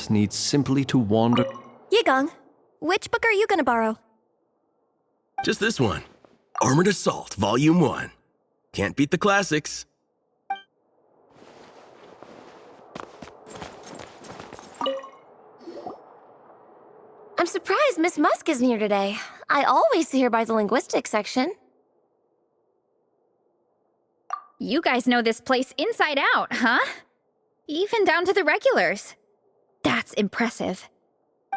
just needs simply to wander. Yigong, which book are you gonna borrow? Just this one. Armored Assault, Volume 1. Can't beat the classics. I'm surprised Miss Musk isn't here today. I always see her by the linguistics section. You guys know this place inside out, huh? Even down to the regulars. That's impressive.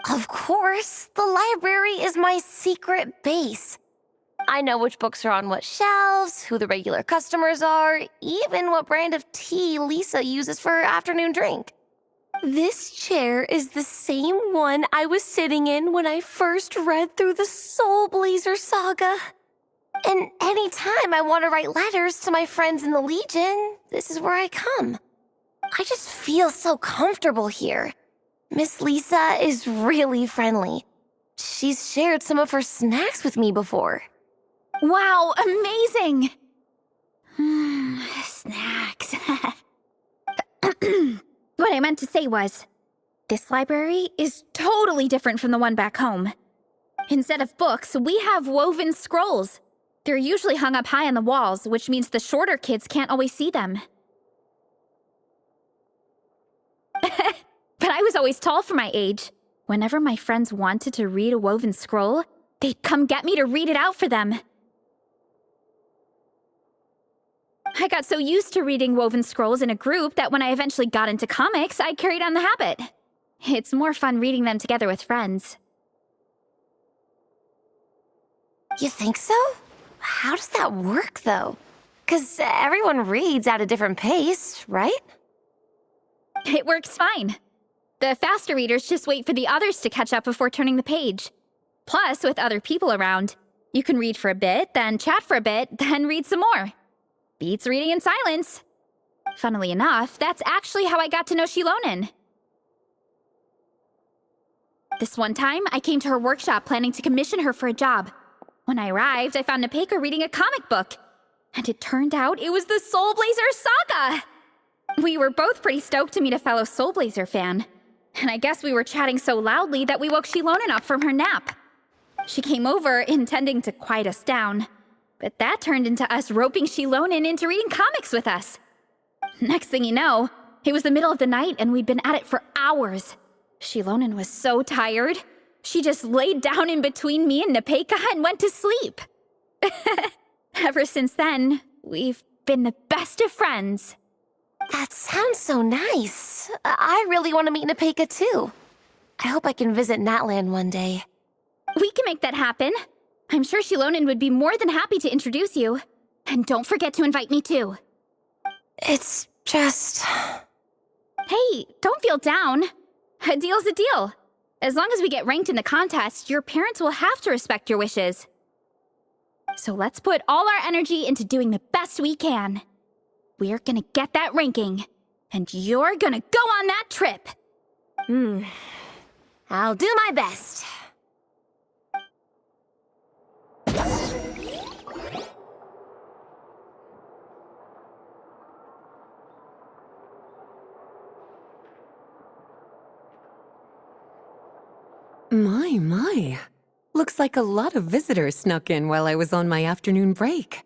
Of course, the library is my secret base. I know which books are on what shelves, who the regular customers are, even what brand of tea Lisa uses for her afternoon drink. This chair is the same one I was sitting in when I first read through the Soul Blazer saga. And anytime I want to write letters to my friends in the Legion, this is where I come. I just feel so comfortable here. Miss Lisa is really friendly. She's shared some of her snacks with me before. Wow, amazing! Snacks. What I meant to say was, this library is totally different from the one back home. Instead of books, we have woven scrolls. They're usually hung up high on the walls, which means the shorter kids can't always see them. But I was always tall for my age. Whenever my friends wanted to read a woven scroll, they'd come get me to read it out for them. I got so used to reading woven scrolls in a group that when I eventually got into comics, I carried on the habit. It's more fun reading them together with friends. You think so? How does that work, though? 'Cause everyone reads at a different pace, right? It works fine. The faster readers just wait for the others to catch up before turning the page. Plus, with other people around, you can read for a bit, then chat for a bit, then read some more. Beats reading in silence. Funnily enough, that's actually how I got to know Shilonen. This one time, I came to her workshop planning to commission her for a job. When I arrived, I found Nepeka reading a comic book. And it turned out it was the Soul Blazer saga! We were both pretty stoked to meet a fellow Soul Blazer fan. And I guess we were chatting so loudly that we woke Shilonen up from her nap. She came over, intending to quiet us down. But that turned into us roping Shilonen into reading comics with us. Next thing you know, it was the middle of the night and we'd been at it for hours. Shilonen was so tired. She just laid down in between me and Nepeka and went to sleep. Ever since then, we've been the best of friends. That sounds so nice. I really want to meet Nepeka too. I hope I can visit Natland one day. We can make that happen. I'm sure Shilonen would be more than happy to introduce you. And don't forget to invite me too. It's just... Hey, don't feel down. A deal's a deal. As long as we get ranked in the contest, your parents will have to respect your wishes. So let's put all our energy into doing the best we can. We're gonna get that ranking, and you're gonna go on that trip. I'll do my best. My. Looks like a lot of visitors snuck in while I was on my afternoon break.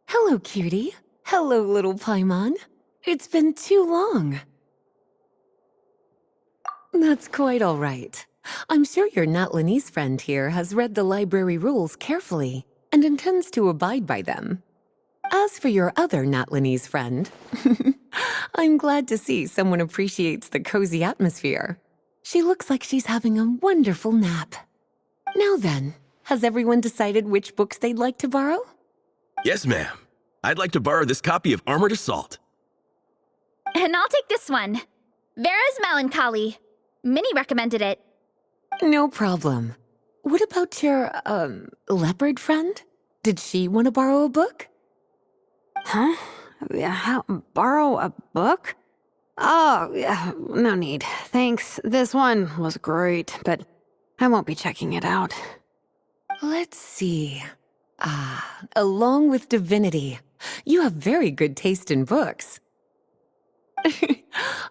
Hello, cutie. Hello, little Paimon. It's been too long. That's quite all right. I'm sure your Natlanese friend here has read the library rules carefully and intends to abide by them. As for your other Natlanese friend, I'm glad to see someone appreciates the cozy atmosphere. She looks like she's having a wonderful nap. Now then, has everyone decided which books they'd like to borrow? Yes, ma'am. I'd like to borrow this copy of Armored Assault. And I'll take this one. Vera's Melancholy. Minnie recommended it. No problem. What about your, leopard friend? Did she want to borrow a book? Huh? Borrow a book? Oh, yeah, no need. Thanks. This one was great, but I won't be checking it out. Let's see. Along with Divinity, you have very good taste in books.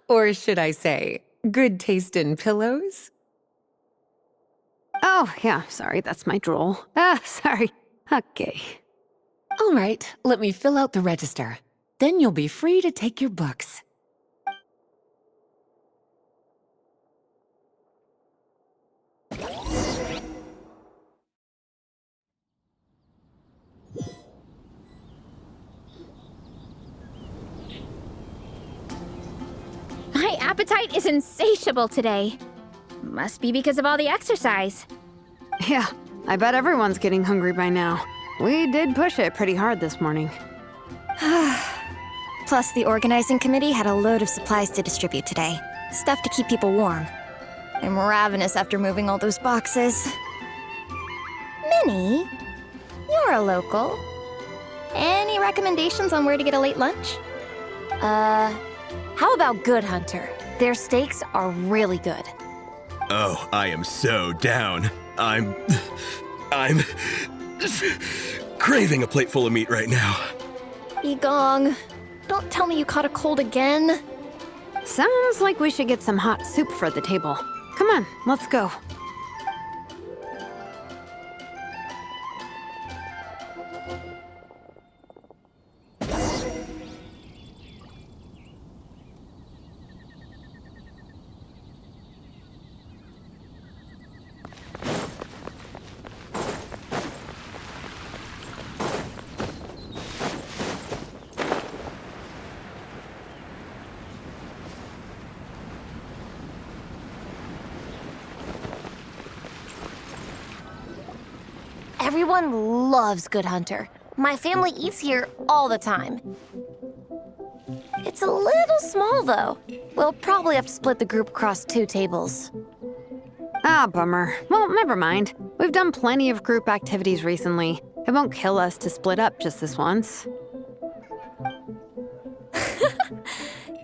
Or should I say, Good taste in pillows? Oh, yeah, sorry, that's my drool. Sorry. Okay. All right, let me fill out the register. Then you'll be free to take your books. My appetite is insatiable today. Must be because of all the exercise. Yeah, I bet everyone's getting hungry by now. We did push it pretty hard this morning. Plus, the organizing committee had a load of supplies to distribute today. Stuff to keep people warm. I'm ravenous after moving all those boxes. Minnie, you're a local. Any recommendations on where to get a late lunch? How about Good Hunter? Their steaks are really good. Oh, I am so down. I'm craving a plate full of meat right now. Egong, don't tell me you caught a cold again. Sounds like we should get some hot soup for the table. Come on, let's go. Everyone loves Good Hunter. My family eats here all the time. It's a little small, though. We'll probably have to split the group across 2 tables. Ah, bummer. Well, never mind. We've done plenty of group activities recently. It won't kill us to split up just this once.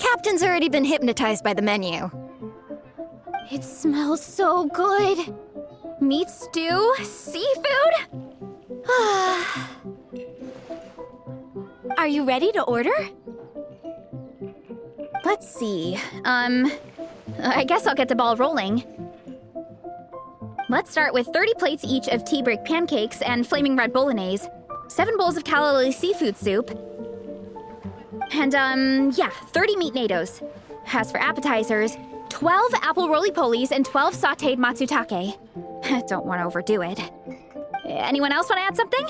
Captain's already been hypnotized by the menu. It smells so good. Meat stew? Seafood? Are you ready to order? Let's see. I guess I'll get the ball rolling. Let's start with 30 plates each of tea break pancakes and flaming red bolognese, 7 bowls of calla seafood soup, and 30 meat natos. As for appetizers, 12 apple roly-polies and 12 sautéed matsutake. Don't want to overdo it. Anyone else want to add something?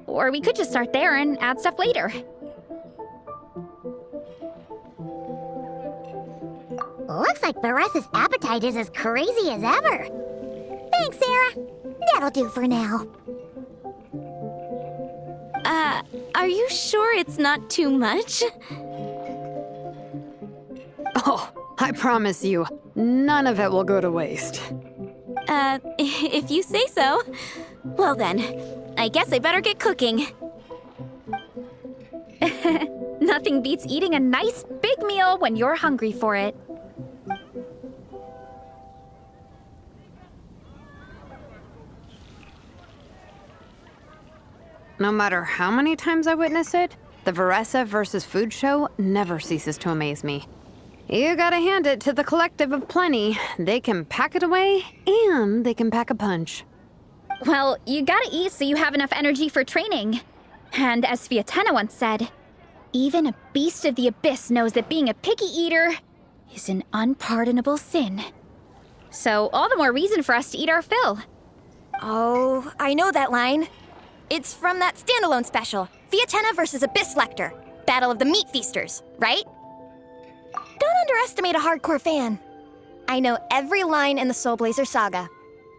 Or we could just start there and add stuff later. Looks like Baressa's appetite is as crazy as ever. Thanks, Sarah. That'll do for now. Are you sure it's not too much? Oh, I promise you, none of it will go to waste. If you say so. Well then, I guess I better get cooking. Nothing beats eating a nice big meal when you're hungry for it. No matter how many times I witness it, the Veressa versus Food show never ceases to amaze me. You gotta hand it to the collective of plenty. They can pack it away, and they can pack a punch. Well, you gotta eat so you have enough energy for training. And as Fiatena once said, even a beast of the abyss knows that being a picky eater is an unpardonable sin. So all the more reason for us to eat our fill. Oh, I know that line. It's from that standalone special, Fiatena versus Abyss Lecter, Battle of the Meat Feasters, right? Don't underestimate a hardcore fan. I know every line in the Soul Blazer saga,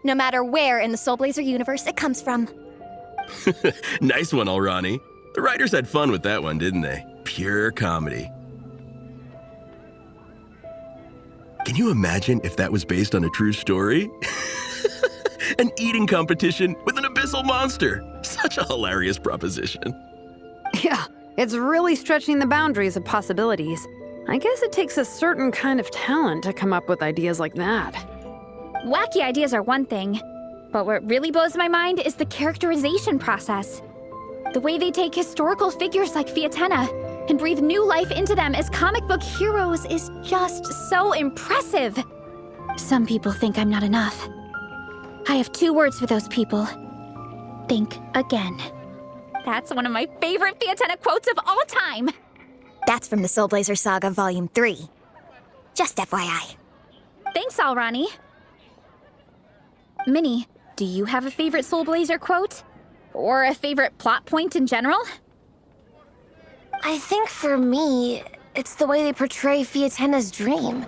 no matter where in the Soul Blazer universe it comes from. Nice one, Alrani. The writers had fun with that one, didn't they? Pure comedy. Can you imagine if that was based on a true story? An eating competition with an abyssal monster. Such a hilarious proposition. Yeah, it's really stretching the boundaries of possibilities. I guess it takes a certain kind of talent to come up with ideas like that. Wacky ideas are one thing, but what really blows my mind is the characterization process. The way they take historical figures like Fiatena and breathe new life into them as comic book heroes is just so impressive. Some people think I'm not enough. I have 2 words for those people. Think again. That's one of my favorite Fiatenna quotes of all time. That's from the Soul Blazer Saga Volume 3. Just FYI. Thanks, Alrani. Minnie, do you have a favorite Soul Blazer quote? Or a favorite plot point in general? I think for me, it's the way they portray Fiatenna's dream.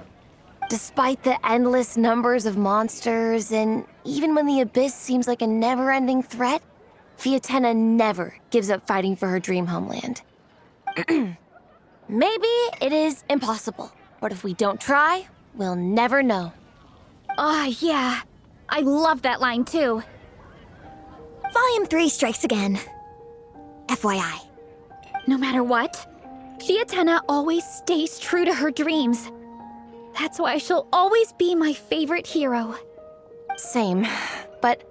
Despite the endless numbers of monsters, and even when the Abyss seems like a never-ending threat, Fiatenna never gives up fighting for her dream homeland. Maybe it is impossible, but if we don't try, we'll never know. Oh, yeah. I love that line, too. Volume 3 strikes again. FYI. No matter what, Fiatenna always stays true to her dreams. That's why she'll always be my favorite hero. Same, but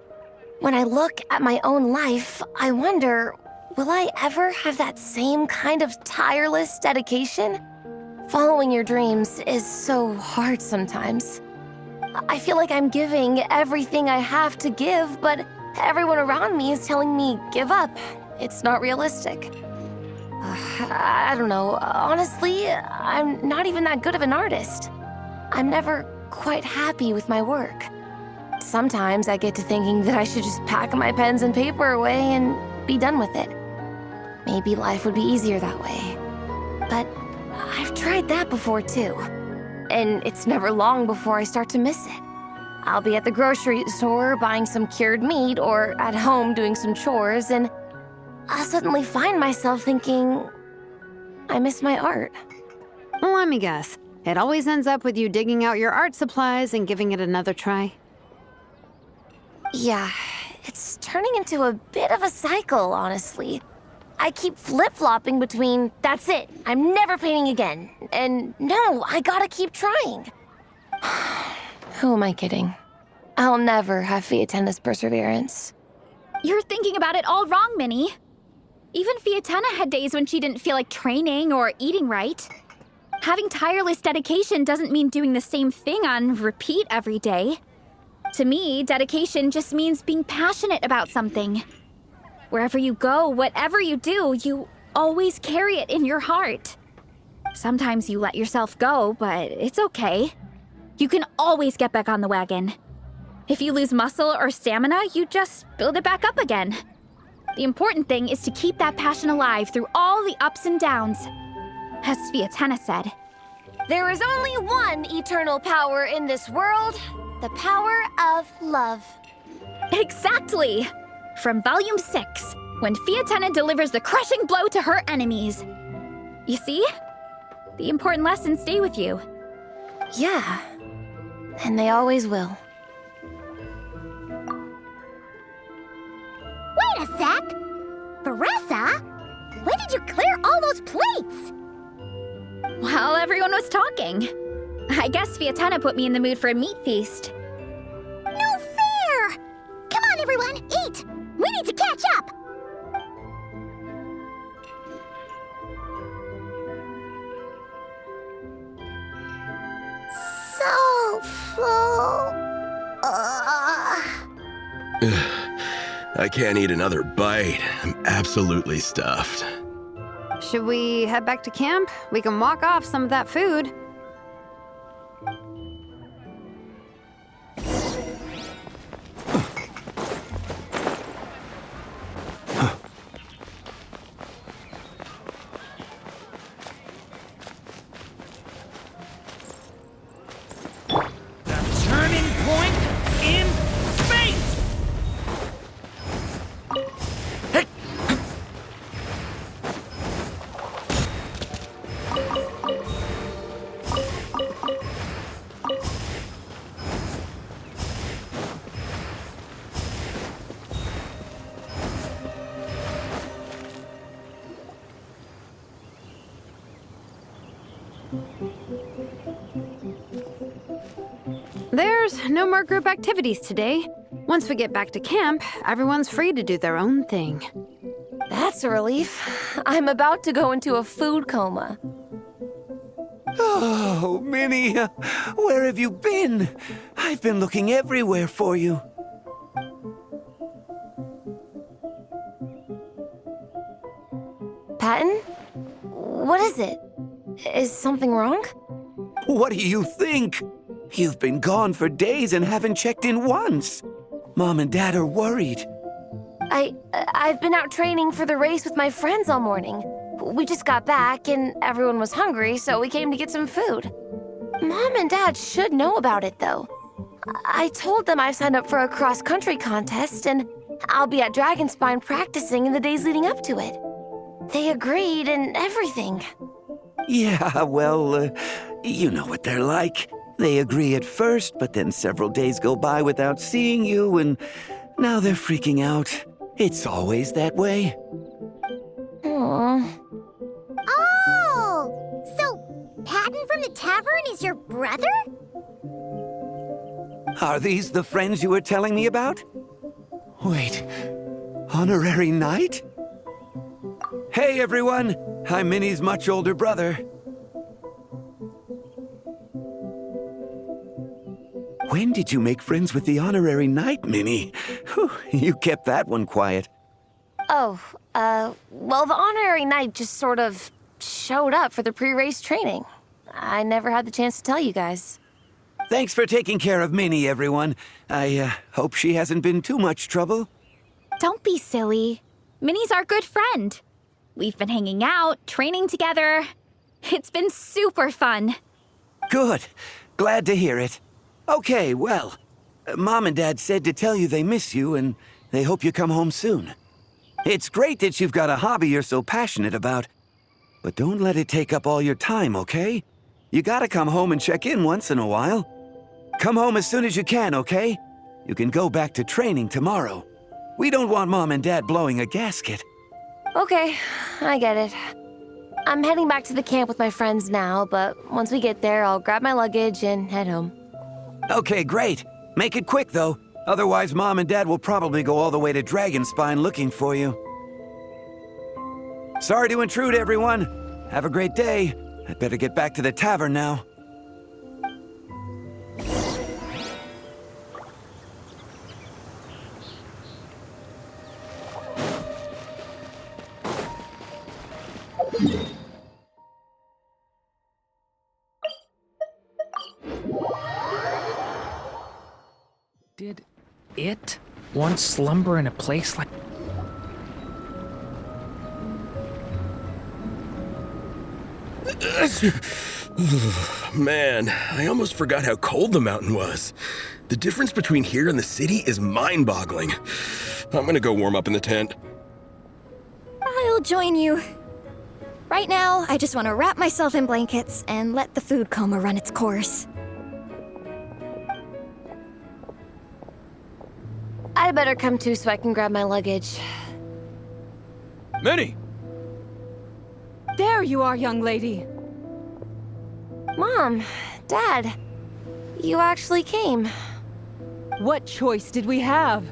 when I look at my own life, I wonder, will I ever have that same kind of tireless dedication? Following your dreams is so hard sometimes. I feel like I'm giving everything I have to give, but everyone around me is telling me, give up. It's not realistic. I don't know. Honestly, I'm not even that good of an artist. I'm never quite happy with my work. Sometimes I get to thinking that I should just pack my pens and paper away and be done with it. Maybe life would be easier that way. But I've tried that before too. And it's never long before I start to miss it. I'll be at the grocery store buying some cured meat or at home doing some chores, and I'll suddenly find myself thinking, I miss my art. Let me guess. It always ends up with you digging out your art supplies and giving it another try. Yeah, it's turning into a bit of a cycle, honestly. I keep flip-flopping between, that's it, I'm never painting again, and no, I gotta keep trying. Who am I kidding? I'll never have Fiatenna's perseverance. You're thinking about it all wrong, Minnie. Even Fiatenna had days when she didn't feel like training or eating right. Having tireless dedication doesn't mean doing the same thing on repeat every day. To me, dedication just means being passionate about something. Wherever you go, whatever you do, you always carry it in your heart. Sometimes you let yourself go, but it's okay. You can always get back on the wagon. If you lose muscle or stamina, you just build it back up again. The important thing is to keep that passion alive through all the ups and downs. As Fiatenna said, There is only one eternal power in this world, the power of love. exactly! From Volume 6, when Fiatenna delivers the crushing blow to her enemies. You see? The important lessons stay with you. Yeah, and they always will. Wait a sec! Beressa? When did you clear all those plates? While everyone was talking. I guess Fiatenna put me in the mood for a meat feast. No fair! Come on, everyone, eat! We need to catch up! So full. I can't eat another bite. I'm absolutely stuffed. Should we head back to camp? We can walk off some of that food. Turning point in space! There's no more group activities today. Once we get back to camp, everyone's free to do their own thing. That's a relief. I'm about to go into a food coma. Oh, Minnie, where have you been? I've been looking everywhere for you. Patton? What is it? Is something wrong? What do you think? You've been gone for days and haven't checked in once. Mom and Dad are worried. I've been out training for the race with my friends all morning. We just got back and everyone was hungry, so we came to get some food. Mom and Dad should know about it, though. I told them I signed up for a cross-country contest and I'll be at Dragonspine practicing in the days leading up to it. They agreed and everything. Yeah, well, you know what they're like. They agree at first, but then several days go by without seeing you, and now they're freaking out. It's always that way. Aww. Oh! So, Patton from the tavern is your brother? Are these the friends you were telling me about? Wait, honorary knight? Hey everyone, I'm Minnie's much older brother. When did you make friends with the honorary knight, Minnie? Whew, you kept that one quiet. Oh, well, the honorary knight just sort of showed up for the pre-race training. I never had the chance to tell you guys. Thanks for taking care of Minnie, everyone. I hope she hasn't been too much trouble. Don't be silly. Minnie's our good friend. We've been hanging out, training together. It's been super fun. Good. Glad to hear it. Okay, well, Mom and Dad said to tell you they miss you and they hope you come home soon. It's great that you've got a hobby you're so passionate about, but don't let it take up all your time, okay? You gotta come home and check in once in a while. Come home as soon as you can, okay? You can go back to training tomorrow. We don't want Mom and Dad blowing a gasket. Okay, I get it. I'm heading back to the camp with my friends now, but once we get there, I'll grab my luggage and head home. Okay, great. Make it quick, though. Otherwise, Mom and Dad will probably go all the way to Dragonspine looking for you. Sorry to intrude, everyone. Have a great day. I'd better get back to the tavern now. Did it once slumber in a place like... Man, I almost forgot how cold the mountain was. The difference between here and the city is mind-boggling. I'm gonna go warm up in the tent. I'll join you. Right now, I just want to wrap myself in blankets and let the food coma run its course. I better come too so I can grab my luggage. Minnie! There you are, young lady. Mom, Dad, you actually came. What choice did we have?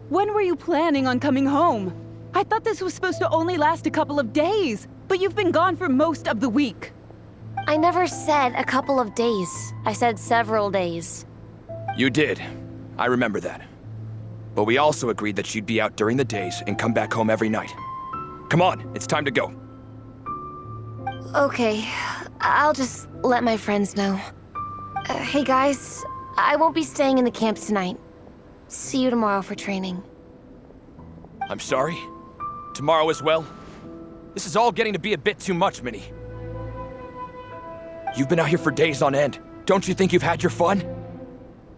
When were you planning on coming home? I thought this was supposed to only last a couple of days, but you've been gone for most of the week. I never said a couple of days. I said several days. You did. I remember that. But we also agreed that you'd be out during the days and come back home every night. Come on, it's time to go. Okay, I'll just let my friends know. Hey guys, I won't be staying in the camp tonight. See you tomorrow for training. I'm sorry. Tomorrow as well. This is all getting to be a bit too much, Minnie. You've been out here for days on end. Don't you think you've had your fun?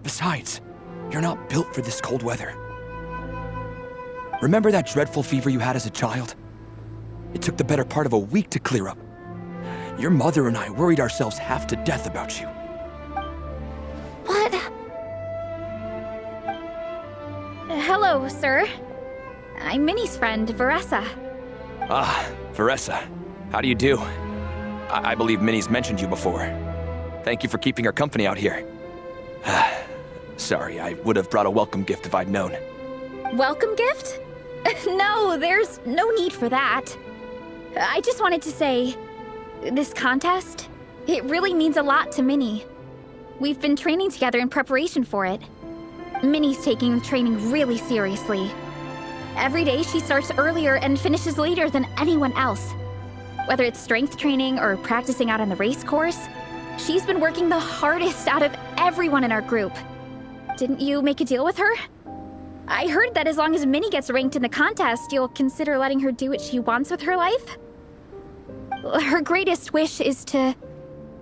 Besides, you're not built for this cold weather. Remember that dreadful fever you had as a child? It took the better part of a week to clear up. Your mother and I worried ourselves half to death about you. What? Hello, sir. I'm Minnie's friend, Veressa. Ah, Veressa. How do you do? I believe Minnie's mentioned you before. Thank you for keeping her company out here. Sorry, I would have brought a welcome gift if I'd known. Welcome gift? No, there's no need for that. I just wanted to say, this contest, it really means a lot to Minnie. We've been training together in preparation for it. Minnie's taking the training really seriously. Every day she starts earlier and finishes later than anyone else. Whether it's strength training or practicing out on the race course, she's been working the hardest out of everyone in our group. Didn't you make a deal with her? I heard that as long as Minnie gets ranked in the contest, you'll consider letting her do what she wants with her life? Her greatest wish is to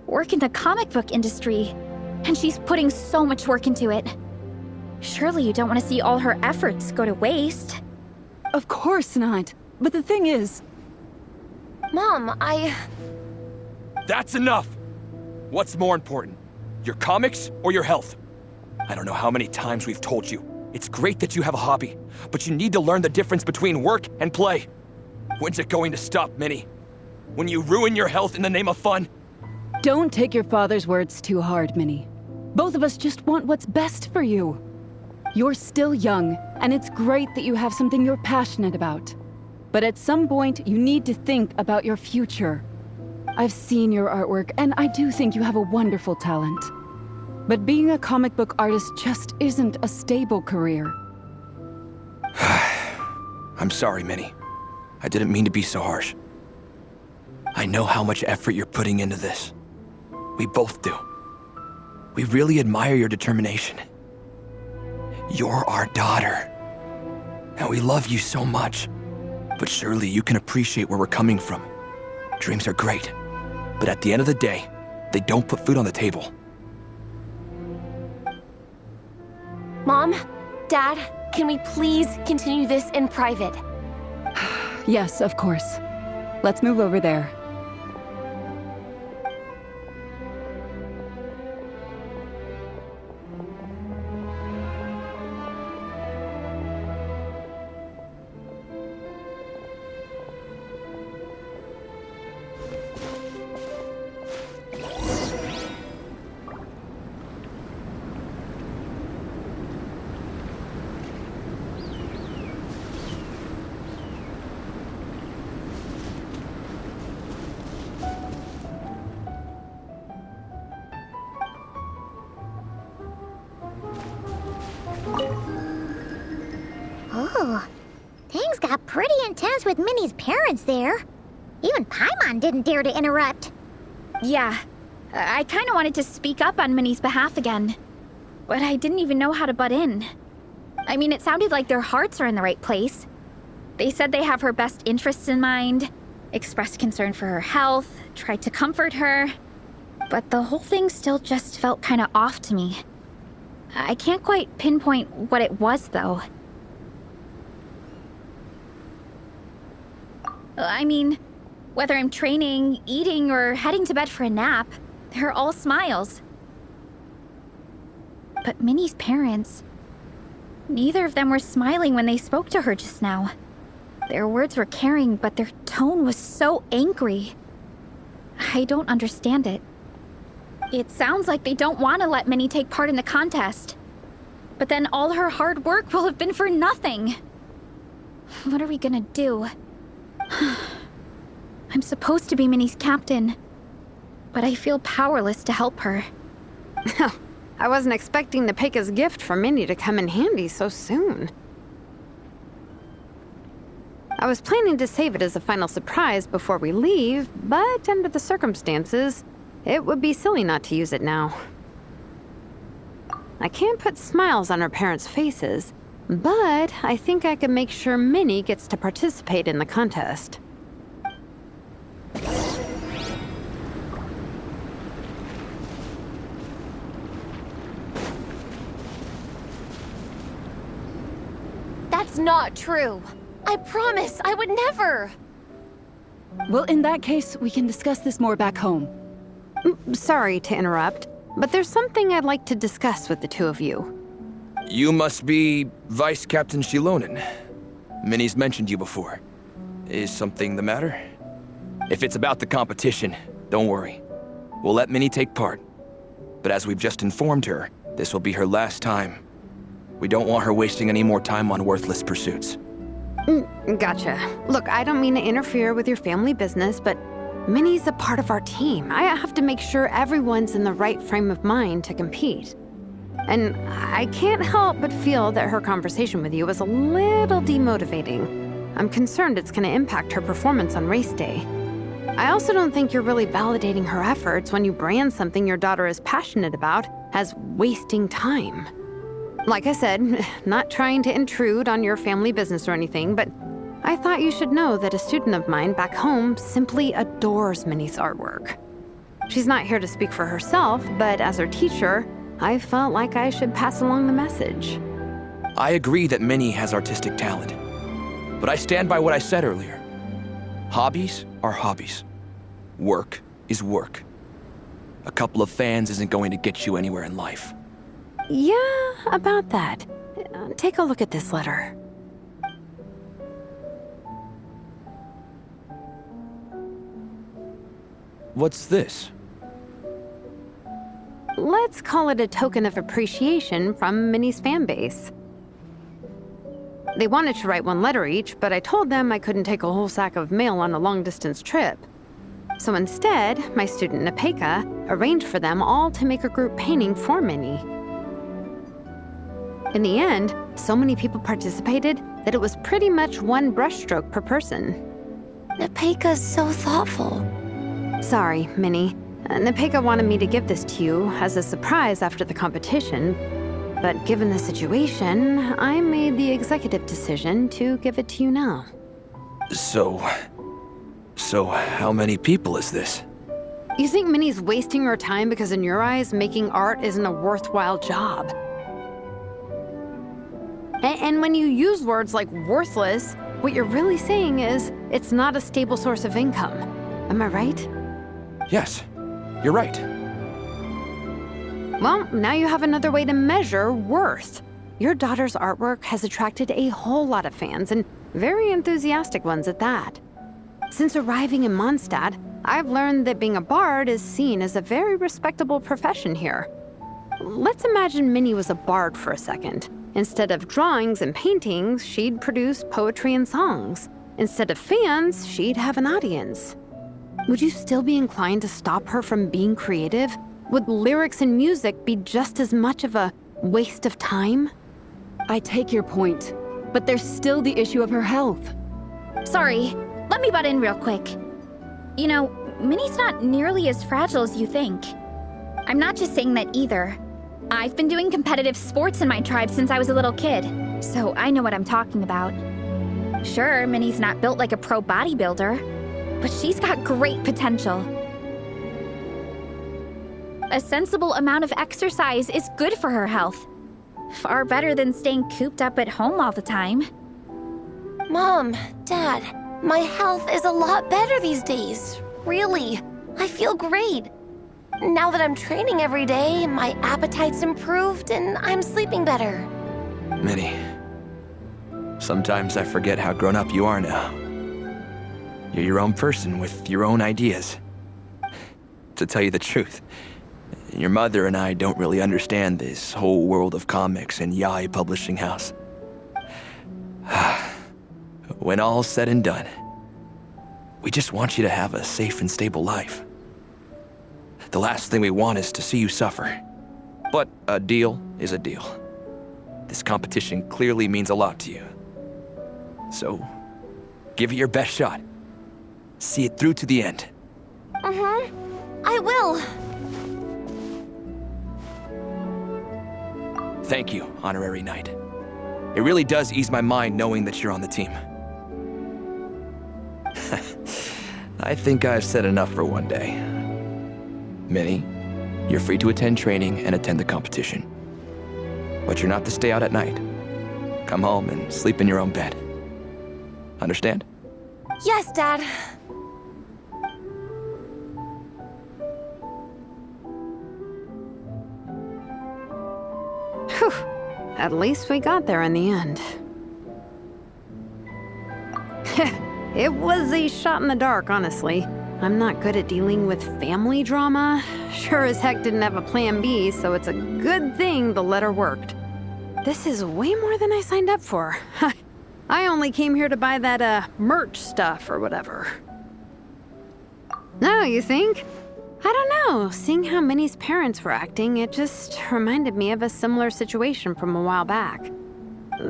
work in the comic book industry, and she's putting so much work into it. Surely you don't want to see all her efforts go to waste. Of course not. But the thing is... Mom, That's enough! What's more important? Your comics or your health? I don't know how many times we've told you. It's great that you have a hobby, but you need to learn the difference between work and play. When's it going to stop, Minnie? When you ruin your health in the name of fun? Don't take your father's words too hard, Minnie. Both of us just want what's best for you. You're still young, and it's great that you have something you're passionate about. But at some point, you need to think about your future. I've seen your artwork, and I do think you have a wonderful talent. But being a comic book artist just isn't a stable career. I'm sorry, Minnie. I didn't mean to be so harsh. I know how much effort you're putting into this. We both do. We really admire your determination. You're our daughter. And we love you so much. But surely you can appreciate where we're coming from. Dreams are great. But at the end of the day, they don't put food on the table. Mom, Dad, can we please continue this in private? Yes, of course. Let's move over there. Oh, things got pretty intense with Minnie's parents there. Even Paimon didn't dare to interrupt. Yeah, I kind of wanted to speak up on Minnie's behalf again. But I didn't even know how to butt in. I mean, it sounded like their hearts are in the right place. They said they have her best interests in mind, expressed concern for her health, tried to comfort her. But the whole thing still just felt kind of off to me. I can't quite pinpoint what it was, though. I mean, whether I'm training, eating, or heading to bed for a nap, they're all smiles. But Minnie's parents, neither of them were smiling when they spoke to her just now. Their words were caring, but their tone was so angry. I don't understand it. It sounds like they don't want to let Minnie take part in the contest. But then all her hard work will have been for nothing. What are we gonna do? I'm supposed to be Minnie's captain, but I feel powerless to help her. I wasn't expecting Nepeka's gift for Minnie to come in handy so soon. I was planning to save it as a final surprise before we leave, but under the circumstances, it would be silly not to use it now. I can't put smiles on her parents' faces, but I think I can make sure Minnie gets to participate in the contest. That's not true. I promise, I would never. Well, in that case, we can discuss this more back home. Sorry to interrupt, but there's something I'd like to discuss with the two of you. You must be Vice Captain Shilonen. Minnie's mentioned you before. Is something the matter? If it's about the competition, don't worry. We'll let Minnie take part. But as we've just informed her, this will be her last time. We don't want her wasting any more time on worthless pursuits. Gotcha. Look, I don't mean to interfere with your family business, but Minnie's a part of our team. I have to make sure everyone's in the right frame of mind to compete. And I can't help but feel that her conversation with you was a little demotivating. I'm concerned it's going to impact her performance on race day. I also don't think you're really validating her efforts when you brand something your daughter is passionate about as wasting time. Like I said, not trying to intrude on your family business or anything, but I thought you should know that a student of mine back home simply adores Minnie's artwork. She's not here to speak for herself, but as her teacher, I felt like I should pass along the message. I agree that Minnie has artistic talent, but I stand by what I said earlier. Hobbies are hobbies. Work is work. A couple of fans isn't going to get you anywhere in life. Yeah, about that. Take a look at this letter. What's this? Let's call it a token of appreciation from Minnie's fan base. They wanted to write one letter each, but I told them I couldn't take a whole sack of mail on a long-distance trip. So instead, my student Nepeka arranged for them all to make a group painting for Minnie. In the end, so many people participated that it was pretty much one brushstroke per person. Nepeka's so thoughtful. Sorry, Minnie. Nepeka wanted me to give this to you as a surprise after the competition, but given the situation, I made the executive decision to give it to you now. So how many people is this? You think Minnie's wasting her time because in your eyes, making art isn't a worthwhile job? And when you use words like worthless, what you're really saying is it's not a stable source of income. Am I right? Yes, you're right. Well, now you have another way to measure worth. Your daughter's artwork has attracted a whole lot of fans, and very enthusiastic ones at that. Since arriving in Mondstadt, I've learned that being a bard is seen as a very respectable profession here. Let's imagine Minnie was a bard for a second. Instead of drawings and paintings, she'd produce poetry and songs. Instead of fans, she'd have an audience. Would you still be inclined to stop her from being creative? Would lyrics and music be just as much of a waste of time? I take your point, but there's still the issue of her health. Sorry, let me butt in real quick. You know, Minnie's not nearly as fragile as you think. I'm not just saying that either. I've been doing competitive sports in my tribe since I was a little kid, so I know what I'm talking about. Sure, Minnie's not built like a pro bodybuilder, but she's got great potential. A sensible amount of exercise is good for her health. Far better than staying cooped up at home all the time. Mom, Dad, my health is a lot better these days. Really, I feel great. Now that I'm training every day, my appetite's improved and I'm sleeping better. Minnie, sometimes I forget how grown up you are now. You're your own person with your own ideas. To tell you the truth, your mother and I don't really understand this whole world of comics and Yai Publishing House. When all's said and done, we just want you to have a safe and stable life. The last thing we want is to see you suffer. But a deal is a deal. This competition clearly means a lot to you. So, give it your best shot. See it through to the end. I will. Thank you, Honorary Knight. It really does ease my mind knowing that you're on the team. I think I've said enough for one day. Minnie, you're free to attend training and attend the competition. But you're not to stay out at night. Come home and sleep in your own bed. Understand? Yes, Dad. Whew. At least we got there in the end. It was a shot in the dark, honestly. I'm not good at dealing with family drama. Sure as heck didn't have a plan B, so it's a good thing the letter worked. This is way more than I signed up for. I only came here to buy that, merch stuff or whatever. No, you think? I don't know. Seeing how Minnie's parents were acting, it just reminded me of a similar situation from a while back.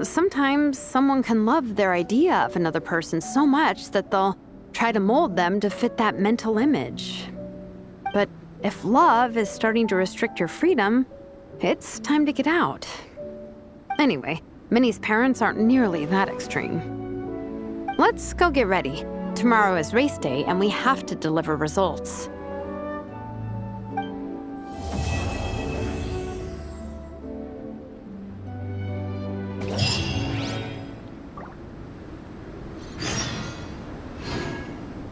Sometimes someone can love their idea of another person so much that they'll try to mold them to fit that mental image. But if love is starting to restrict your freedom, it's time to get out. Anyway, Minnie's parents aren't nearly that extreme. Let's go get ready. Tomorrow is race day and we have to deliver results.